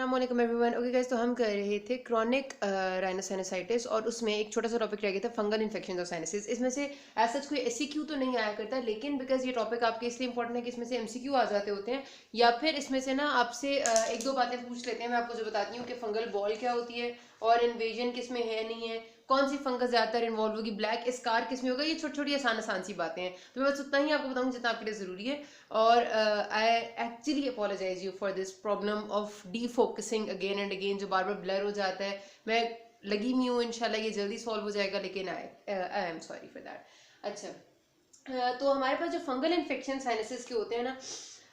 अस्सलामुअलैकुम everyone. Okay guys, तो हम कर रहे थे क्रॉनिक राइनोसाइनोसाइटिस और उसमें एक छोटा सा टॉपिक रह गया था फंगल इन्फेक्शन और साइनसिस। इसमें से एज सच कोई एससीक्यू तो नहीं आया करता, लेकिन बिकॉज ये टॉपिक आपके इसलिए इंपॉर्टेंट है कि इसमें से एमसीक्यू आ जाते होते हैं, या फिर इसमें से ना आपसे एक दो बातें पूछ लेते हैं। मैं आपको जो बताती हूँ कि फंगल बॉल क्या होती है और इन्वेजन किस में है नहीं है, कौन सी फंगस ज्यादातर इन्वॉल्व होगी, ब्लैक स्कार किस में होगा, ये छोटी छोटी आसान आसान सी बातें हैं। तो मैं बस उतना ही आपको बताऊंगी जितना आपके लिए जरूरी है। और I actually apologize you for this problem of defocusing again and again, जो बार बार ब्लर हो जाता है। मैं लगी हुई हूँ, इंशाल्लाह ये जल्दी सॉल्व हो जाएगा, लेकिन I am sorry for that. अच्छा, तो हमारे पास जो फंगल इन्फेक्शन साइनसिस के होते हैं ना,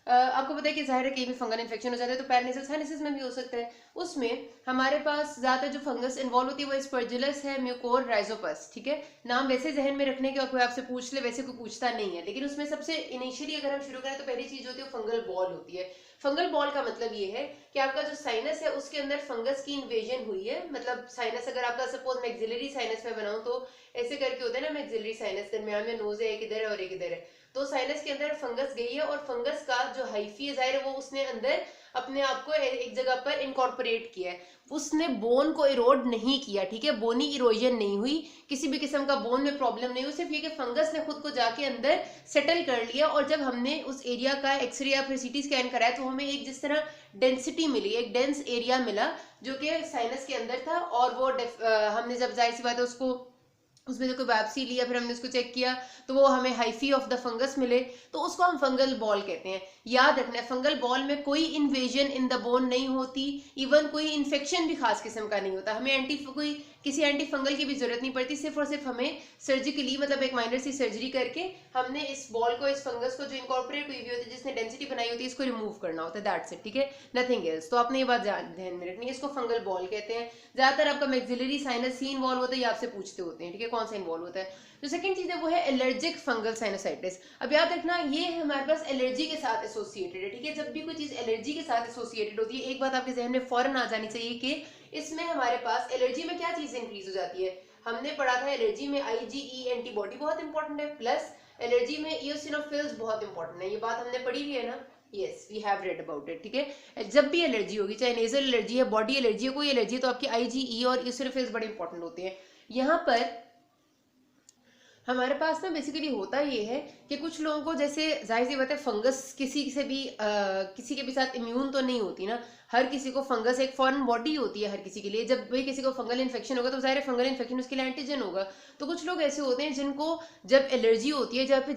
आपको पता है कि जाहिर है कहीं भी फंगल इन्फेक्शन हो जाता है तो पैरानेसल साइनसिस में भी हो सकता है। उसमें हमारे पास ज्यादातर जो फंगस इन्वॉल्व होती है वो स्पर्जुलस है, म्यूकोर, राइजोपस। ठीक है, नाम वैसे जहन में रखने के और कोई आपसे पूछ ले, वैसे कोई पूछता नहीं है, लेकिन उसमें सबसे इनिशियली अगर हम शुरू करें तो पहली चीज होती है फंगल बॉल होती है। फंगल बॉल का मतलब ये है कि आपका जो साइनस है उसके अंदर फंगस की इन्वेजन हुई है। मतलब साइनस अगर आपका सपोज मैक्सिलरी साइनस में बनाऊं तो ऐसे करके होता है ना, मैक्सिलरी साइनस दरमियान में नोज है, एक इधर है और एक इधर है। तो साइनस के अंदर फंगस गई है और फंगस का जो हाइफी है जाहिर है वो उसने अंदर अपने आप को एक जगह पर इनकॉर्पोरेट किया है, उसने बोन को इरोड नहीं किया। ठीक है, बोनी इरोजन नहीं हुई, किसी भी किस्म का बोन में प्रॉब्लम नहीं हुई, सिर्फ ये कि फंगस ने खुद को जाके अंदर सेटल कर लिया। और जब हमने उस एरिया का एक्सरे या फिर सीटी स्कैन कराया तो हमें एक जिस तरह डेंसिटी मिली, एक डेंस एरिया मिला जो कि साइनस के अंदर था। और वो हमने जब जाहिर सी बात है उसको उसमें जो कोई बायोप्सी लिया, फिर हमने उसको चेक किया तो वो हमें हाइफी ऑफ द फंगस मिले, तो उसको हम फंगल बॉल कहते हैं। याद रखना है फंगल बॉल में कोई इन्वेजन इन द बोन नहीं होती, इवन कोई इन्फेक्शन भी खास किस्म का नहीं होता, हमें किसी एंटी फंगल की भी जरूरत नहीं पड़ती। सिर्फ और सिर्फ हमें सर्जिकली मतलब एक माइनर सी सर्जरी करके हमने इस बॉल को, इस फंगस को जो इनकॉर्पोरेट हुई होती है, जिसने डेंसिटी बनाई होती है, इसको रिमूव करना होता है, दैट्स इट। ठीक है, नथिंग एल्स। तो आपने ये बात ध्यान में रखनी है, इसको फंगल बॉल कहते हैं। ज्यादातर आपका मैक्सिलरी साइनस ही इन्वॉल्व होता है, ये आपसे पूछते होते हैं। ठीक है, कौन सा इन्वॉल्व होता है। जो सेकंड चीज है वो है एलर्जिक फंगल साइनोसाइटिस। अब याद रखना ये हमारे पास एलर्जी के साथ एसोसिएटेड है। ठीक है, जब भी कोई चीज एलर्जी के साथ एसोसिएटेड होती है, एक बात आपके जहन में फौरन आ जानी चाहिए कि इसमें हमारे पास एलर्जी में क्या चीज इंक्रीज हो जाती है। हमने पढ़ा था एलर्जी में आईजीई एंटीबॉडी बहुत इंपॉर्टेंट है, प्लस एलर्जी में इयोसिनोफिल्स बहुत इंपॉर्टेंट है। ये बात हमने पढ़ी हुई है ना, yes we have read about it. ठीक है, जब भी एलर्जी होगी, चाहे नेजल एलर्जी है, बॉडी एलर्जी है, कोई एलर्जी है, तो आपकी आईजीई और इयोसिनोफिल्स बड़े इंपॉर्टेंट होते हैं। यहाँ पर हमारे पास ना बेसिकली होता ये है कि कुछ लोगों को, जैसे जाहिर सी बात है फंगस किसी से भी किसी के भी साथ इम्यून तो नहीं होती ना, हर किसी को फंगस एक फॉरेन बॉडी होती है हर किसी के लिए। जब भी किसी को फंगल इन्फेक्शन होगा तो जाहिर है फंगल इन्फेक्शन उसके लिए एंटीजन होगा। तो कुछ लोग ऐसे होते हैं जिनको जब एलर्जी होती है, या फिर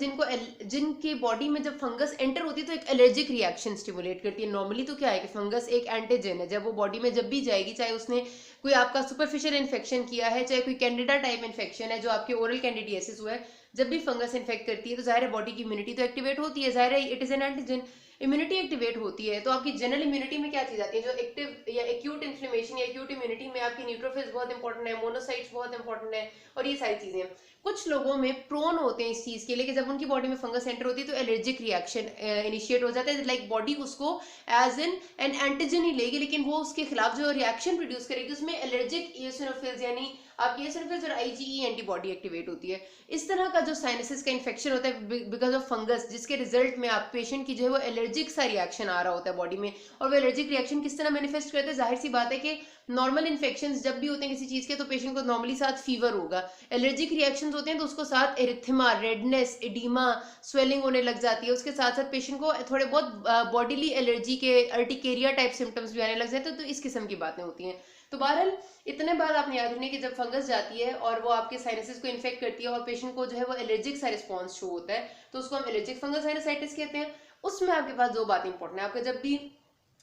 जिनकी बॉडी में जब फंगस एंटर होती है तो एक एलर्जिक रिएक्शन स्टिमुलेट करती है। नॉर्मली तो क्या है कि फंगस एक एंटीजन है, जब वो बॉडी में जब भी जाएगी, चाहे उसने कोई आपका सुपरफिशियल इन्फेक्शन किया है, चाहे कोई कैंडिडा टाइप इन्फेक्शन है जो आपके ओरल कैंडिडियासिस हुआ है, जब भी फंगस इन्फेक्ट करती है तो जाहिर है बॉडी की इम्यूनिटी तो एक्टिवेट होती है, जाहिर है it is an antigen, immunity activate होती है। तो आपकी जनरल इम्यूनिटी में क्या चीज आती है, जो एक्टिव या एक्यूट इन्फ्लेमेशन या एक्यूट इम्यूनिटी में आपकी न्यूट्रोफिल्स बहुत इंपॉर्टेंट है, मोनोसाइट्स बहुत इंपॉर्टेंट है, और ये सारी चीजें कुछ लोगों में प्रोन होते हैं इस चीज के लिए कि जब उनकी बॉडी में फंगस एंटर होती है तो एलर्जिक रिएक्शन इनिशिएट हो जाता है। लाइक बॉडी उसको एज एन एंटीजन ही लेगी, लेकिन वो उसके खिलाफ जो रिएक्शन प्रोड्यूस करेगी उसमें एलर्जिक इयोसिनोफिल्स यानी आपकी इयोसिनोफिल्स और आईजीई एंटीबॉडी एक्टिवेट होती है। इस तरह का जो साइनसिस का इन्फेक्शन होता है बिकॉज ऑफ फंगस, जिसके रिजल्ट में आप पेशेंट की जो है वो एलर्जिक सा रिएक्शन आ रहा होता है बॉडी में। और वो एलर्जिक रिएक्शन किस तरह मैनिफेस्ट करते हैं, जाहिर सी बात है कि नॉर्मल इन्फेक्शन जब भी होते हैं किसी चीज के तो पेशेंट को नॉर्मली साथ फीवर होगा, एलर्जिक रिएक्शन होते हैं तो उसको साथ एरिथमा, रेडनेस, एडिमा, स्वेलिंग होने लग जाती है। उसके साथ साथ पेशेंट को थोड़े बहुत बॉडीली एलर्जी के अर्टिकेरिया टाइप सिम्टम्स भी आने लग जाते हैं। तो इस किस्म की बातें होती हैं। तो बहरहाल इतने बात आपने याद रखनी कि जब फंगस जाती है और वो आपके साइनसेस को इन्फेक्ट करती है और पेशेंट को जो है वो एलर्जिक सा रिस्पॉन्स शो होता है तो उसको हम एलर्जिक फंगल साइनसाइटिस कहते हैं। उसमें आपके पास दो बातें इंपॉर्टेंट है। आपका जब भी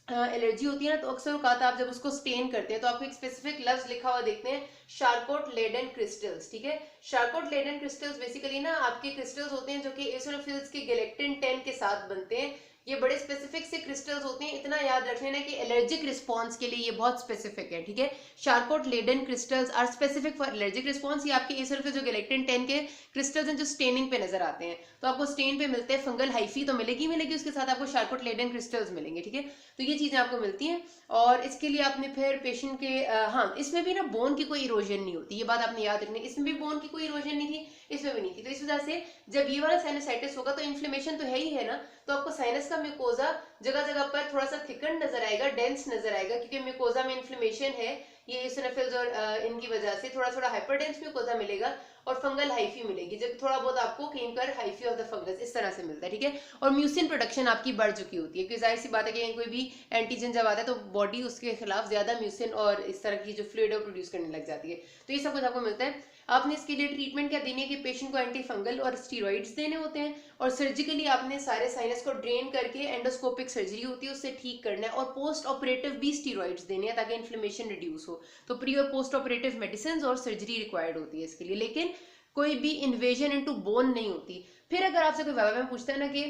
एलर्जी होती है ना तो अक्सर कहा आप जब उसको स्टेन करते हैं तो आपको एक स्पेसिफिक लफ्ज लिखा हुआ देखते हैं, शार्कोट लेडन क्रिस्टल्स। ठीक है, शार्कोट लेडन क्रिस्टल्स बेसिकली ना आपके क्रिस्टल्स होते हैं जो कि एसिनोफिल्स के गैलेक्टिन 10 के साथ बनते हैं। ये बड़े स्पेसिफिक से क्रिस्टल्स होते हैं, इतना याद रख लेना कि एलर्जिक रिस्पॉन्स के लिए ये बहुत स्पेसिफिक है। ठीक है, Charcot Leyden crystals are specific for allergic response. ये आपके एसिनोफिल्स जो गैलेक्टिन 10 के क्रिस्टल्स हैं जो स्टेनिंग पे नजर आते हैं, तो आपको स्टेन पे मिलते हैं। फंगल हाइफी तो मिलेगी, उसके साथ आपको शार्कोट लेडन क्रिस्टल्स मिलेंगे। ठीक है, तो ये चीजें आपको मिलती हैं। और इसके लिए आपने फिर पेशेंट के हाँ, इसमें भी ना बोन की कोई इरोजन नहीं होती, ये बात आपने याद रखनी। इसमें भी बोन की कोई इरोजन नहीं थी, इसमें भी नहीं थी। तो इस वजह से जब ये वाला साइनसाइटिस होगा तो इन्फ्लेमेशन तो है ही है ना, तो आपको साइनस का म्यूकोजा जगह जगह पर थोड़ा सा थिकन नजर आएगा, डेंस नजर आएगा, क्योंकि म्यूकोजा में इन्फ्लेमेशन है, ये इसिनोफिल्स और इनकी वजह से थोड़ा थोड़ा हाइपरडेंस म्यूकोजा मिलेगा और फंगल हाइफी मिलेगी, जब थोड़ा बहुत आपको कहीं पर हाइफी ऑफ द फंगस इस तरह से मिलता है, ठीक है। और म्यूसिन प्रोडक्शन आपकी बढ़ चुकी होती है, क्योंकि जाहिर सी बात है कि कोई भी एंटीजन जब आता है तो बॉडी उसके खिलाफ ज्यादा म्यूसिन और इस तरह की जो फ्लूइड प्रोड्यूस करने लग जाती है, तो ये सब कुछ आपको मिलता है। आपने इसके लिए ट्रीटमेंट क्या देनी है कि पेशेंट को एंटी फंगल और स्टीरॉइड्स देने होते हैं, और सर्जिकली आपने सारे साइनस को ड्रेन करके एंडोस्कोपिक सर्जरी होती है उससे ठीक करना है, और पोस्ट ऑपरेटिव भी स्टीरॉइड्स देने हैं ताकि इन्फ्लेमेशन रिड्यूस हो। तो प्री और पोस्ट ऑपरेटिव मेडिसिन और सर्जरी रिक्वायर्ड होती है इसके लिए, लेकिन कोई भी इन्वेजन इनटू बोन नहीं होती। फिर अगर आपसे कोई वाइवा में पूछता है ना कि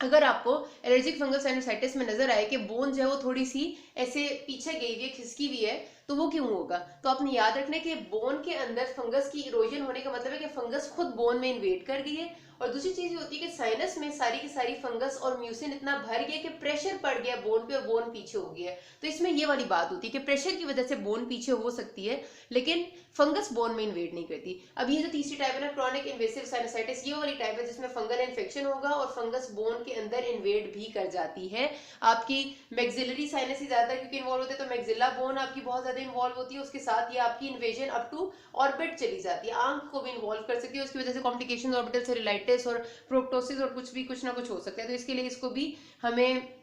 अगर आपको एलर्जिक फंगल साइनोसाइटिस में नजर आए कि बोन जो है वो थोड़ी सी ऐसे पीछे गई हुई है, खिसकी हुई है, तो वो क्यों होगा? तो आपने याद रखना है कि बोन के अंदर फंगस की इरोजन होने का मतलब है कि फंगस खुद बोन में इन्वेड कर गई है। और दूसरी चीज ये होती है कि साइनस में सारी की सारी फंगस और म्यूसिन इतना भर गया कि प्रेशर पड़ गया बोन पे और बोन पीछे हो गया है। तो इसमें ये वाली बात होती है कि प्रेशर की वजह से बोन पीछे हो सकती है, लेकिन फंगस बोन में इन्वेड नहीं करती। अब ये जो तीसरी टाइप है ना, क्रॉनिक इन्वेसिव साइनोसाइटिस, ये वाली टाइप है जिसमें फंगल इन्फेक्शन होगा और फंगस बोन के अंदर इन्वेड भी कर जाती है। आपकी मैक्सिलरी साइनस ही ज्यादा क्योंकि इन्वॉल्व होते हैं, तो मैक्सिला बोन आपकी बहुत ज्यादा इन्वॉल्व होती है, उसके साथ ये आपकी इन्वेजन अप टू ऑर्बिट चली जाती है, आंख को भी इन्वॉल्व कर सकती है, उसकी वजह से कॉम्प्लिकेशन ऑर्बिटल सेल्यूलाइटिस और प्रोक्टोसिस और कुछ ना कुछ हो सकता है। तो इसके लिए इसको भी हमें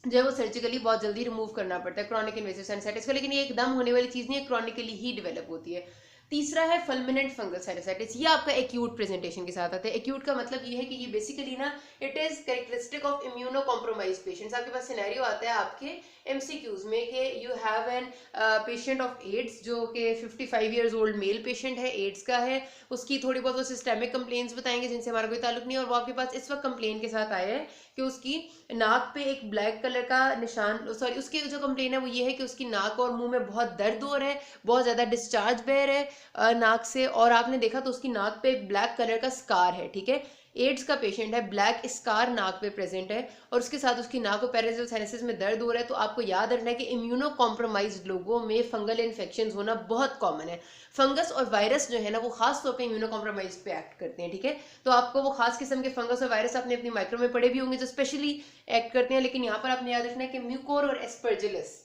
जो है वो सर्जिकली बहुत जल्दी रिमूव करना पड़ता है क्रॉनिक इन्वेसिव साइनोसाइटिस को, लेकिन ये एकदम होने वाली चीज नहीं है, क्रॉनिकली ही डेवलप होती है। तीसरा है फुलमिनेंट फंगल साइनोसाइटिस, ये आपका एक्यूट प्रेजेंटेशन के साथ आता है। एक्यूट का मतलब ये है कि ये बेसिकली ना it is characteristic of immuno compromise patients. आपके पास सिनेरियो आता है आपके एमसीक्यूज में कि you have an patient of AIDS जो कि 55 ईयर्स ओल्ड मेल पेशेंट है, एड्स का है, उसकी थोड़ी बहुत वो सिस्टेमिक कंप्लेंट्स बताएंगे जिनसे हमारा कोई ताल्लुक नहीं है, और वो आपके पास इस वक्त कंप्लेन के साथ आया है कि उसकी नाक पे एक ब्लैक कलर का निशान, सॉरी उसकी जो कंप्लेन है वो ये है कि उसकी नाक और मुंह में बहुत दर्द हो रहा है, बहुत ज्यादा डिस्चार्ज बह रहा है नाक से, और आपने देखा तो उसकी नाक पे ब्लैक कलर का स्कार है, ठीक है। एड्स का पेशेंट है, ब्लैक स्कार नाक पे प्रेजेंट है, और उसके साथ उसकी नाक और पैराजियल साइनसिस में दर्द हो रहा है। तो आपको याद रखना है कि इम्यूनो कॉम्प्रोमाइज्ड लोगों में फंगल इन्फेक्शन होना बहुत कॉमन है। फंगस और वायरस जो है ना वो खास तौर पे इम्यूनो कॉम्प्रोमाइज पे एक्ट करते हैं, ठीक है। तो आपको वो खास किस्म के फंगस और वायरस आपने अपनी माइक्रो में पढ़े भी होंगे जो स्पेशली एक्ट करते हैं, लेकिन यहाँ पर आपने याद रखना है कि म्यूकोर और एस्परजिलस,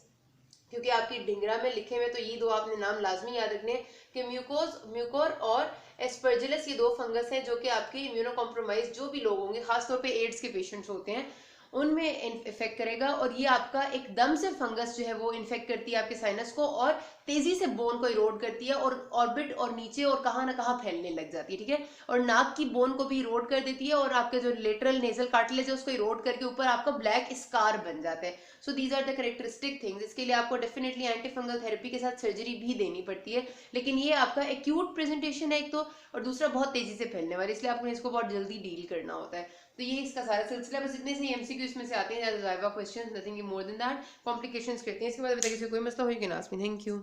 क्योंकि आपकी ढिंगरा में लिखे हुए तो ये दो आपने नाम लाजमी याद रखने कि म्यूकोर और एस्परजिलस, ये दो फंगस हैं जो कि आपके इम्यूनो कॉम्प्रोमाइज जो भी लोग होंगे, खासतौर पे एड्स के पेशेंट्स होते हैं, उनमें इफेक्ट करेगा। और ये आपका एकदम से फंगस जो है वो इन्फेक्ट करती है आपके साइनस को और तेजी से बोन को इरोड करती है और ऑर्बिट और नीचे और कहाँ ना कहाँ फैलने लग जाती है, ठीक है। और नाक की बोन को भी इरोड कर देती है और आपके जो लेटरल नेजल कार्टिलेज है उसको इरोड करके ऊपर आपका ब्लैक स्कार बन जाता है। So these are the characteristic things. इसके लिए आपको डेफिनेटली एंटी फंगल थेरेपी के साथ सर्जरी भी देनी पड़ती है, लेकिन ये आपका एक्यूट प्रेजेंटेशन है एक तो, और दूसरा बहुत तेजी से फैलने वाला, इसलिए आपको इसको बहुत जल्दी डील करना होता है। तो ये इसका सारा सिलसिला, बस इतने से एमसीक्यू इसमें से आते हैं, ज्यादा viva questions, nothing more than that. Complications करते हैं, इसके बाद बताइए कोई मसला हो कि नाज़मीन। Thank you.